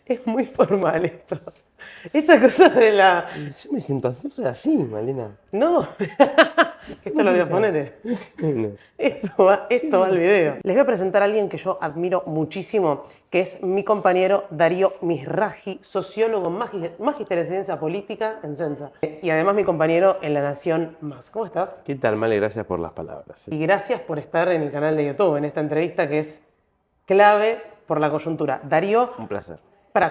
Es muy formal esto. Esta cosa de la... Yo me siento así, Malena. No, esto lo voy a poner. No. Esto va al video. Les voy a presentar a alguien que yo admiro muchísimo, que es mi compañero Darío Mizrahi, sociólogo magíster en ciencia política en Sensa. Y además mi compañero en La Nación Más. ¿Cómo estás? ¿Qué tal, Male? Gracias por las palabras. Y gracias por estar en el canal de YouTube, en esta entrevista que es clave por la coyuntura. Darío, Un placer.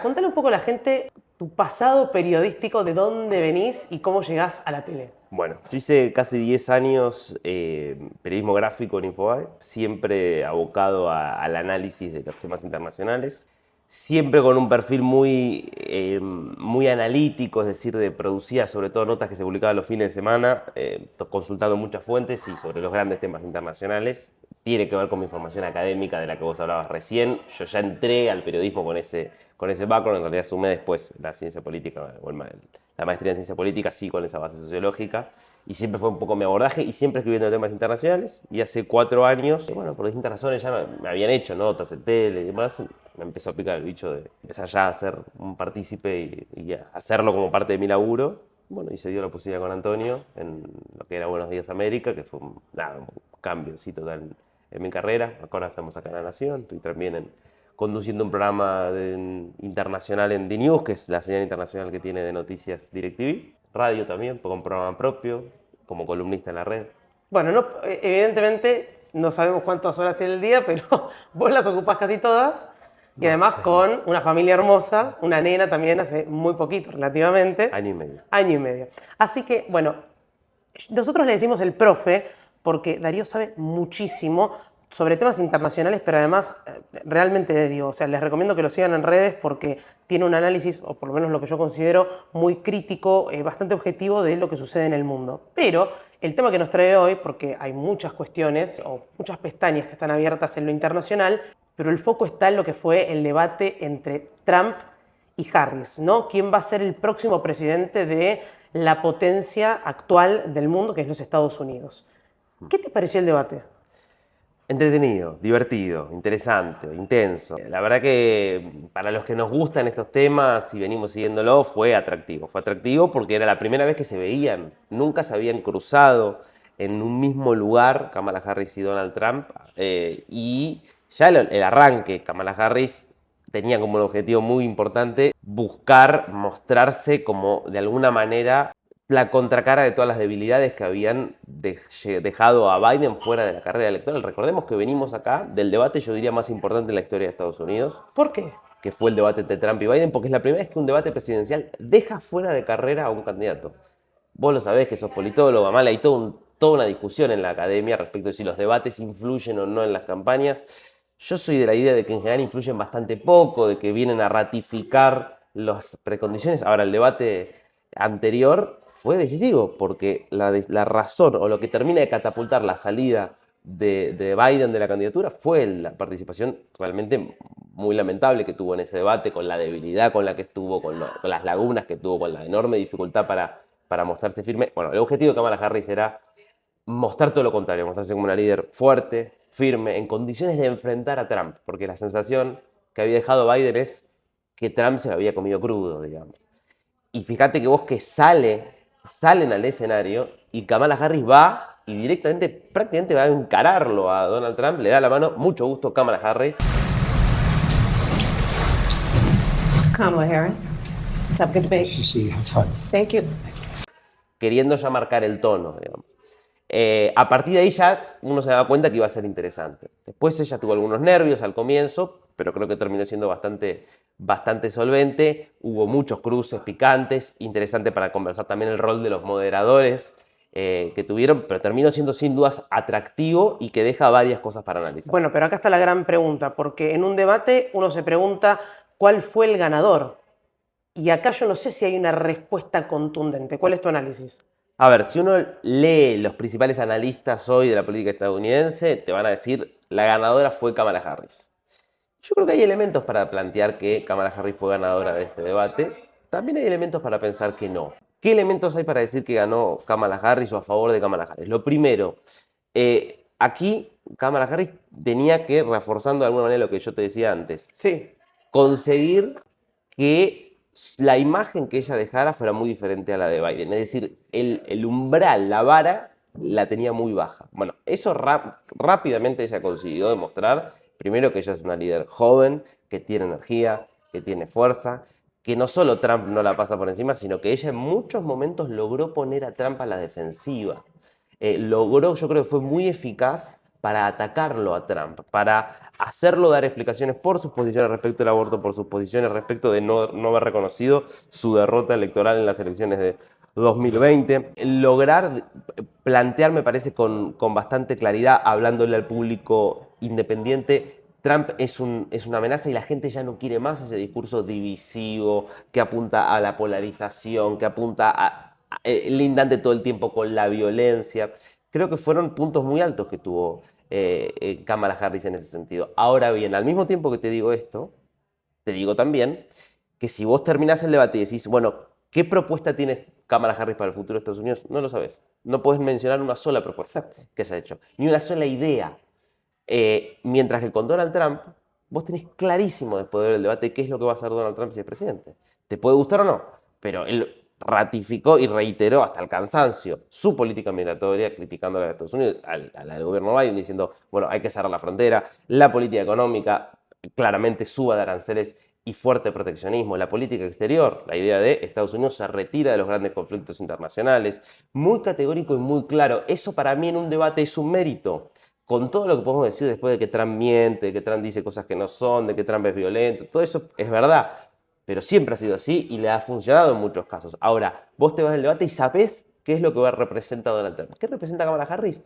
contale un poco a la gente tu pasado periodístico, de dónde venís y cómo llegás a la tele. Bueno, yo hice casi 10 años periodismo gráfico en Infobae, siempre abocado al análisis de los temas internacionales, siempre con un perfil muy analítico, es decir, producía sobre todo notas que se publicaban los fines de semana, consultando muchas fuentes y sobre los grandes temas internacionales. Tiene que ver con mi formación académica de la que vos hablabas recién. Yo ya entré al periodismo con ese background, en realidad sumé después la ciencia política, o la maestría en ciencia política, sí con esa base sociológica, y siempre fue un poco mi abordaje, y siempre escribiendo temas internacionales, y hace 4 años, bueno, por distintas razones ya me habían hecho notas en tele y demás, me empezó a picar el bicho de empezar ya a ser un partícipe y a hacerlo como parte de mi laburo. Bueno, y se dio la posibilidad con Antonio en lo que era Buenos Días América, que fue un cambio sí, total en mi carrera. Ahora estamos acá en La Nación, estoy también conduciendo un programa internacional en DNews, que es la señal internacional que tiene de noticias DirecTV. Radio también, con un programa propio, como columnista en la red. Bueno, no, evidentemente no sabemos cuántas horas tiene el día, pero vos las ocupás casi todas. Y además con una familia hermosa, una nena también hace muy poquito, relativamente. Año y medio. Año y medio. Así que, bueno, nosotros le decimos el profe porque Darío sabe muchísimo sobre temas internacionales, pero además realmente digo, o sea, les recomiendo que lo sigan en redes porque tiene un análisis, o por lo menos lo que yo considero, muy crítico, bastante objetivo de lo que sucede en el mundo. Pero el tema que nos trae hoy, porque hay muchas cuestiones o muchas pestañas que están abiertas en lo internacional, pero el foco está en lo que fue el debate entre Trump y Harris, ¿no? ¿Quién va a ser el próximo presidente de la potencia actual del mundo, que es los Estados Unidos? ¿Qué te pareció el debate? Entretenido, divertido, interesante, intenso. La verdad que para los que nos gustan estos temas y venimos siguiéndolo, fue atractivo. Fue atractivo porque era la primera vez que se veían. Nunca se habían cruzado en un mismo lugar Kamala Harris y Donald Trump. Y ya el arranque, Kamala Harris tenía como un objetivo muy importante buscar mostrarse como de alguna manera la contracara de todas las debilidades que habían dejado a Biden fuera de la carrera electoral. Recordemos que venimos acá del debate, yo diría, más importante en la historia de Estados Unidos. ¿Por qué? Que fue el debate entre Trump y Biden, porque es la primera vez que un debate presidencial deja fuera de carrera a un candidato. Vos lo sabés, que sos politólogo, Amala, hay toda una discusión en la academia respecto de si los debates influyen o no en las campañas. Yo soy de la idea de que en general influyen bastante poco, de que vienen a ratificar las precondiciones. Ahora, el debate anterior fue decisivo, porque la razón o lo que termina de catapultar la salida de Biden de la candidatura fue la participación realmente muy lamentable que tuvo en ese debate, con la debilidad con la que estuvo, con las lagunas que tuvo, con la enorme dificultad para mostrarse firme. Bueno, el objetivo de Kamala Harris era mostrar todo lo contrario, mostrarse como una líder fuerte, firme, en condiciones de enfrentar a Trump, porque la sensación que había dejado Biden es que Trump se lo había comido crudo, digamos. Y fíjate que vos que salen al escenario y Kamala Harris va y directamente, prácticamente va a encararlo a Donald Trump, le da la mano, mucho gusto Kamala Harris. Kamala Harris. It's up, good debate. See, have fun. Thank you. Queriendo ya marcar el tono, digamos. A partir de ahí ya uno se daba cuenta que iba a ser interesante. Después ella tuvo algunos nervios al comienzo, pero creo que terminó siendo bastante solvente. Hubo muchos cruces picantes, interesante para conversar también el rol de los moderadores que tuvieron, pero terminó siendo sin dudas atractivo y que deja varias cosas para analizar. Bueno, pero acá está la gran pregunta, porque en un debate uno se pregunta cuál fue el ganador. Y acá yo no sé si hay una respuesta contundente. ¿Cuál es tu análisis? A ver, si uno lee los principales analistas hoy de la política estadounidense, te van a decir la ganadora fue Kamala Harris. Yo creo que hay elementos para plantear que Kamala Harris fue ganadora de este debate. También hay elementos para pensar que no. ¿Qué elementos hay para decir que ganó Kamala Harris o a favor de Kamala Harris? Lo primero, aquí Kamala Harris tenía que, reforzando de alguna manera lo que yo te decía antes, Sí. conseguir que la imagen que ella dejara fuera muy diferente a la de Biden. Es decir, el umbral, la vara, la tenía muy baja. Bueno, eso rápidamente ella consiguió demostrar, primero que ella es una líder joven, que tiene energía, que tiene fuerza, que no solo Trump no la pasa por encima, sino que ella en muchos momentos logró poner a Trump a la defensiva. Logró, yo creo que fue muy eficaz para atacarlo a Trump, para hacerlo dar explicaciones por sus posiciones respecto al aborto, por sus posiciones respecto de no haber reconocido su derrota electoral en las elecciones de 2020. Lograr plantear, me parece, con bastante claridad, hablándole al público independiente, Trump es una amenaza y la gente ya no quiere más ese discurso divisivo que apunta a la polarización, que apunta lindante todo el tiempo con la violencia. Creo que fueron puntos muy altos que tuvo Kamala Harris en ese sentido. Ahora bien, al mismo tiempo que te digo esto, te digo también que si vos terminás el debate y decís, bueno, ¿qué propuesta tiene Kamala Harris para el futuro de Estados Unidos? No lo sabes. No podés mencionar una sola propuesta que se ha hecho, ni una sola idea. Mientras que con Donald Trump, vos tenés clarísimo después de ver el debate qué es lo que va a hacer Donald Trump si es presidente. Te puede gustar o no, pero él ratificó y reiteró hasta el cansancio su política migratoria, criticando a la de Estados Unidos, a la del gobierno Biden, diciendo, bueno, hay que cerrar la frontera, la política económica, claramente suba de aranceles y fuerte proteccionismo, la política exterior, la idea de Estados Unidos se retira de los grandes conflictos internacionales, muy categórico y muy claro. Eso para mí en un debate es un mérito. Con todo lo que podemos decir después de que Trump miente, de que Trump dice cosas que no son, de que Trump es violento, todo eso es verdad, pero siempre ha sido así y le ha funcionado en muchos casos. Ahora, vos te vas del debate y sabés qué es lo que representa Donald Trump. ¿Qué representa Kamala Harris?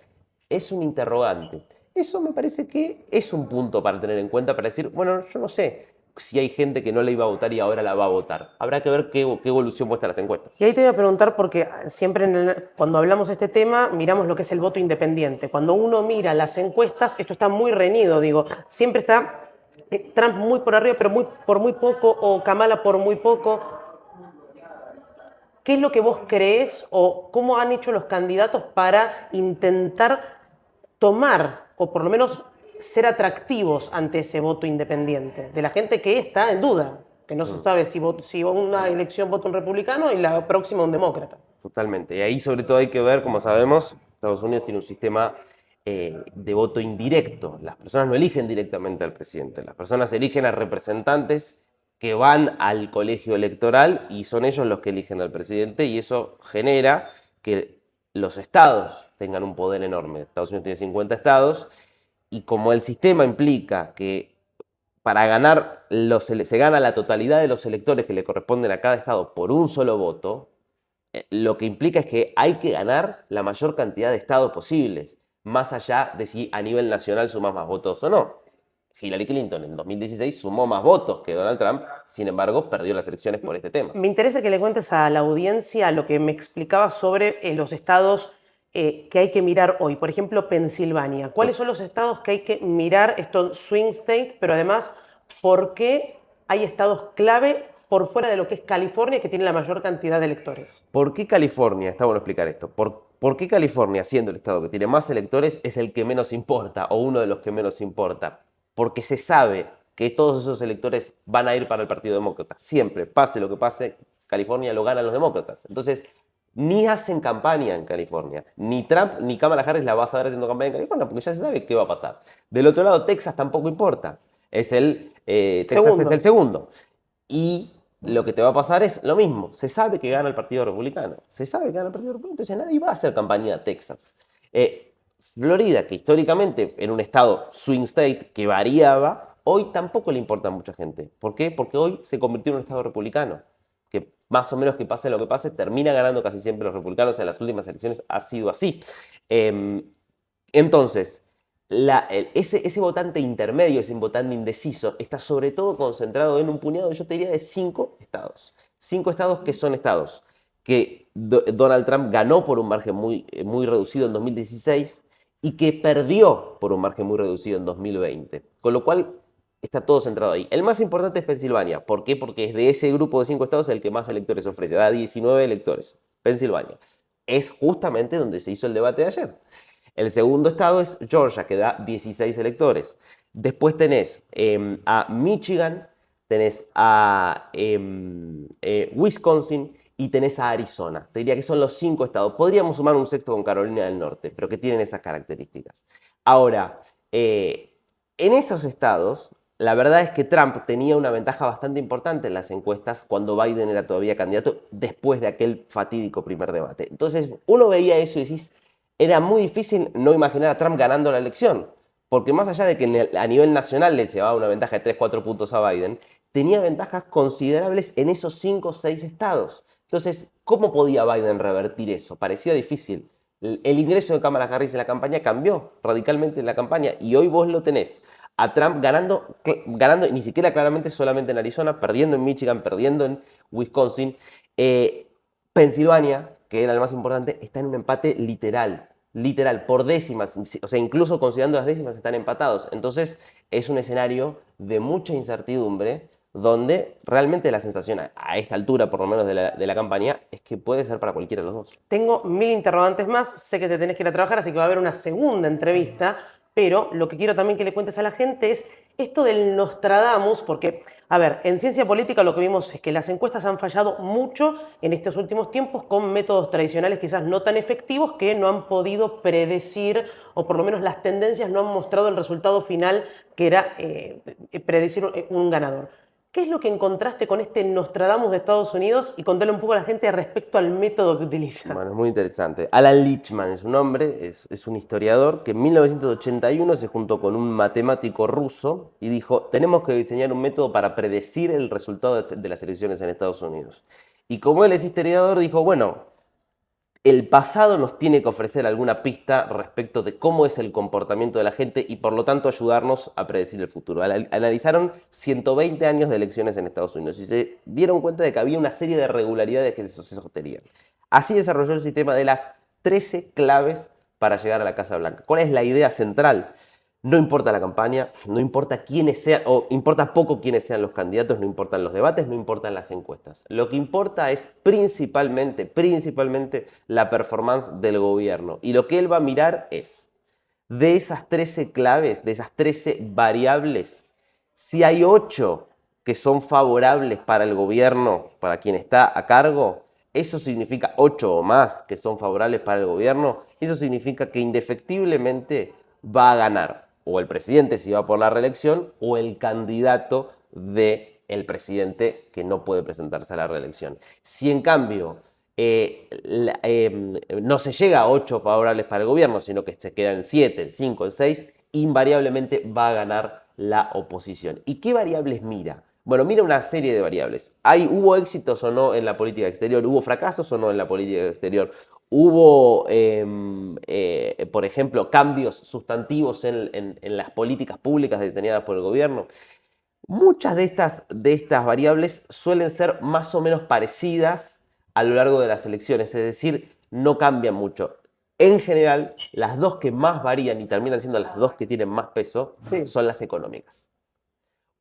Es un interrogante. Eso me parece que es un punto para tener en cuenta, para decir, bueno, yo no sé si hay gente que no le iba a votar y ahora la va a votar. Habrá que ver qué evolución muestran las encuestas. Y ahí te voy a preguntar, porque siempre cuando hablamos de este tema, miramos lo que es el voto independiente. Cuando uno mira las encuestas, esto está muy reñido, digo, siempre está Trump muy por arriba, pero por muy poco, o Kamala por muy poco. ¿Qué es lo que vos creés o cómo han hecho los candidatos para intentar tomar, o por lo menos ser atractivos ante ese voto independiente, de la gente que está en duda, que no se sabe si una elección vota un republicano y la próxima un demócrata? Totalmente. Y ahí sobre todo hay que ver, como sabemos, Estados Unidos tiene un sistema de voto indirecto. Las personas no eligen directamente al presidente, las personas eligen a representantes que van al colegio electoral y son ellos los que eligen al presidente, y eso genera que los estados tengan un poder enorme. Estados Unidos tiene 50 estados y como el sistema implica que para ganar se gana la totalidad de los electores que le corresponden a cada estado por un solo voto, lo que implica es que hay que ganar la mayor cantidad de estados posibles, más allá de si a nivel nacional sumas más votos o no. Hillary Clinton en 2016 sumó más votos que Donald Trump, sin embargo perdió las elecciones por este tema. Me interesa que le cuentes a la audiencia lo que me explicabas sobre los estados que hay que mirar hoy. Por ejemplo, Pensilvania. ¿Cuáles son los estados que hay que mirar, estos swing states, pero además, por qué hay estados clave por fuera de lo que es California, que tiene la mayor cantidad de electores? ¿Por qué California? Está bueno explicar esto. ¿Por qué California, siendo el estado que tiene más electores, es el que menos importa o uno de los que menos importa? Porque se sabe que todos esos electores van a ir para el Partido Demócrata. Siempre, pase lo que pase, California lo ganan los demócratas. Entonces, ni hacen campaña en California. Ni Trump ni Kamala Harris la vas a ver haciendo campaña en California, porque ya se sabe qué va a pasar. Del otro lado, Texas tampoco importa. Texas es el segundo. Y lo que te va a pasar es lo mismo. Se sabe que gana el Partido Republicano. Se sabe que gana el Partido Republicano, entonces nadie va a hacer campaña a Texas. Florida, que históricamente era un estado swing state que variaba, hoy tampoco le importa a mucha gente. ¿Por qué? Porque hoy se convirtió en un estado republicano, que más o menos que pase lo que pase, termina ganando casi siempre los republicanos. En las últimas elecciones ha sido así. Entonces, ese votante intermedio, ese votante indeciso, está sobre todo concentrado en un puñado, yo te diría, de 5 estados. 5 estados que son estados que Donald Trump ganó por un margen muy reducido en 2016 y que perdió por un margen muy reducido en 2020. Con lo cual, está todo centrado ahí. El más importante es Pensilvania. ¿Por qué? Porque es de ese grupo de 5 estados el que más electores ofrece. Da 19 electores. Pensilvania. Es justamente donde se hizo el debate de ayer. El segundo estado es Georgia, que da 16 electores. Después tenés a Michigan, tenés a Wisconsin y tenés a Arizona. Te diría que son los 5 estados. Podríamos sumar un sexto con Carolina del Norte, pero que tienen esas características. Ahora, en esos estados, la verdad es que Trump tenía una ventaja bastante importante en las encuestas cuando Biden era todavía candidato después de aquel fatídico primer debate. Entonces, uno veía eso y decís, era muy difícil no imaginar a Trump ganando la elección, porque más allá de que a nivel nacional le llevaba una ventaja de 3-4 puntos a Biden, tenía ventajas considerables en esos 5 o 6 estados. Entonces, ¿cómo podía Biden revertir eso? Parecía difícil. El ingreso de Kamala Harris en la campaña cambió radicalmente en la campaña y hoy vos lo tenés a Trump ganando ni siquiera claramente solamente en Arizona, perdiendo en Michigan, perdiendo en Wisconsin. Pensilvania, que era el más importante, está en un empate literal, por décimas, o sea, incluso considerando las décimas están empatados. Entonces es un escenario de mucha incertidumbre donde realmente la sensación a esta altura, por lo menos de la campaña, es que puede ser para cualquiera de los dos. Tengo 1000 interrogantes más, sé que te tenés que ir a trabajar, así que va a haber una segunda entrevista, pero lo que quiero también que le cuentes a la gente es esto del Nostradamus, porque, a ver, en ciencia política lo que vimos es que las encuestas han fallado mucho en estos últimos tiempos con métodos tradicionales quizás no tan efectivos que no han podido predecir, o por lo menos las tendencias no han mostrado el resultado final que era predecir un ganador. ¿Qué es lo que encontraste con este Nostradamus de Estados Unidos? Y contale un poco a la gente respecto al método que utilizan. Bueno, es muy interesante. Alan Lichtman es su nombre, es un historiador que en 1981 se juntó con un matemático ruso y dijo, tenemos que diseñar un método para predecir el resultado de las elecciones en Estados Unidos. Y como él es historiador, dijo, bueno, el pasado nos tiene que ofrecer alguna pista respecto de cómo es el comportamiento de la gente y por lo tanto ayudarnos a predecir el futuro. Analizaron 120 años de elecciones en Estados Unidos y se dieron cuenta de que había una serie de irregularidades que se sostenían. Así desarrolló el sistema de las 13 claves para llegar a la Casa Blanca. ¿Cuál es la idea central? No importa la campaña, no importa quiénes sean, o importa poco quiénes sean los candidatos, no importan los debates, no importan las encuestas. Lo que importa es principalmente la performance del gobierno. Y lo que él va a mirar es, de esas 13 claves, de esas 13 variables, si hay 8 que son favorables para el gobierno, para quien está a cargo, eso significa 8 o más que son favorables para el gobierno, eso significa que indefectiblemente va a ganar o el presidente si va por la reelección o el candidato del presidente que no puede presentarse a la reelección. Si en cambio no se llega a 8 favorables para el gobierno, sino que se queda en 7, en 5, en 6, invariablemente va a ganar la oposición. ¿Y qué variables mira? Bueno, mira una serie de variables. ¿Hubo éxitos o no en la política exterior? ¿Hubo fracasos o no en la política exterior? ¿Hubo, por ejemplo, cambios sustantivos en las políticas públicas diseñadas por el gobierno? Muchas de estas variables suelen ser más o menos parecidas a lo largo de las elecciones, es decir, no cambian mucho. En general, las dos que más varían y terminan siendo las dos que tienen más peso son las económicas.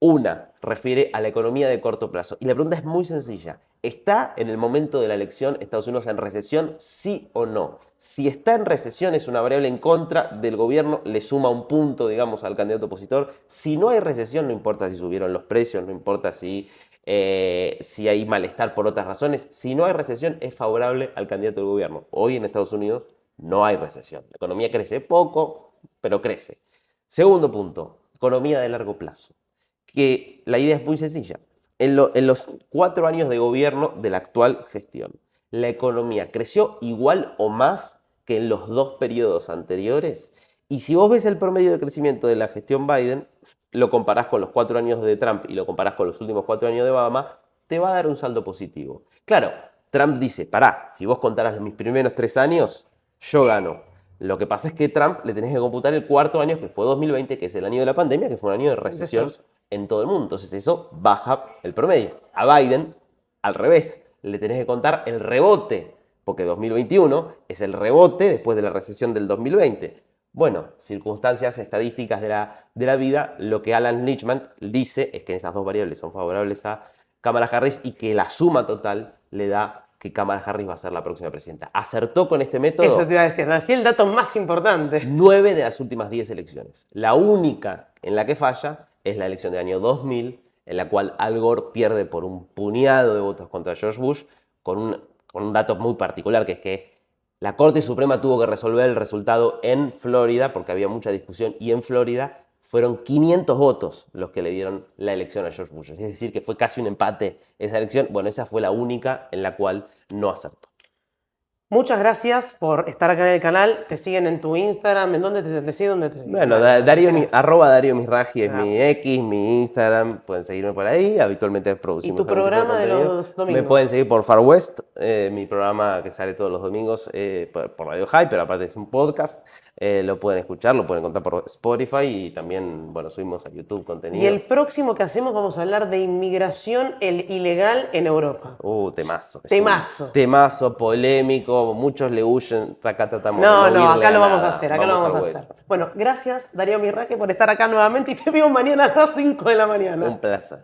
Una refiere a la economía de corto plazo. Y la pregunta es muy sencilla. ¿Está en el momento de la elección Estados Unidos en recesión, sí o no? Si está en recesión es una variable en contra del gobierno, le suma un punto, digamos, al candidato opositor. Si no hay recesión, no importa si subieron los precios, no importa si hay malestar por otras razones. Si no hay recesión, es favorable al candidato del gobierno. Hoy en Estados Unidos no hay recesión. La economía crece poco, pero crece. Segundo punto, economía de largo plazo. Que la idea es muy sencilla. En los 4 años de gobierno de la actual gestión, la economía creció igual o más que en los 2 periodos anteriores. Y si vos ves el promedio de crecimiento de la gestión Biden, lo comparás con los 4 años de Trump y lo comparás con los últimos 4 años de Obama, te va a dar un saldo positivo. Claro, Trump dice, pará, si vos contarás mis primeros 3 años, yo gano. Lo que pasa es que Trump le tenés que computar el 4.º año, que fue 2020, que es el año de la pandemia, que fue un año de recesión en todo el mundo. Entonces eso baja el promedio. A Biden, al revés, le tenés que contar el rebote, porque 2021 es el rebote después de la recesión del 2020. Bueno, circunstancias estadísticas de la vida, lo que Alan Lichtman dice es que esas 2 variables son favorables a Kamala Harris y que la suma total le da que Kamala Harris va a ser la próxima presidenta. ¿Acertó con este método? Eso te iba a decir, así el dato más importante. 9 de las últimas 10 elecciones. La única en la que falla es la elección del año 2000, en la cual Al Gore pierde por un puñado de votos contra George Bush, con un dato muy particular, que es que la Corte Suprema tuvo que resolver el resultado en Florida, porque había mucha discusión, y en Florida fueron 500 votos los que le dieron la elección a George Bush. Es decir, que fue casi un empate esa elección. Bueno, esa fue la única en la cual no acertó. Muchas gracias por estar acá en el canal. Te siguen en tu Instagram. ¿En dónde te siguen? ¿Dónde te siguen? Bueno, arroba Darío Misraji es mi X, mi Instagram. Pueden seguirme por ahí. Habitualmente producimos. ¿Y tu programa de los domingos? Me pueden seguir por Far West, mi programa que sale todos los domingos por Radio High, pero aparte es un podcast. Lo pueden escuchar, lo pueden encontrar por Spotify y también, bueno, subimos a YouTube contenido. Y el próximo que hacemos vamos a hablar de inmigración ilegal en Europa. Temazo. Temazo. Temazo, polémico, muchos le huyen. Acá tratamos de No, irle acá lo a vamos a nada. hacer, acá lo vamos a hueso. hacer. Bueno, gracias Darío Misraji por estar acá nuevamente y te veo mañana a las 5 de la mañana. Un placer.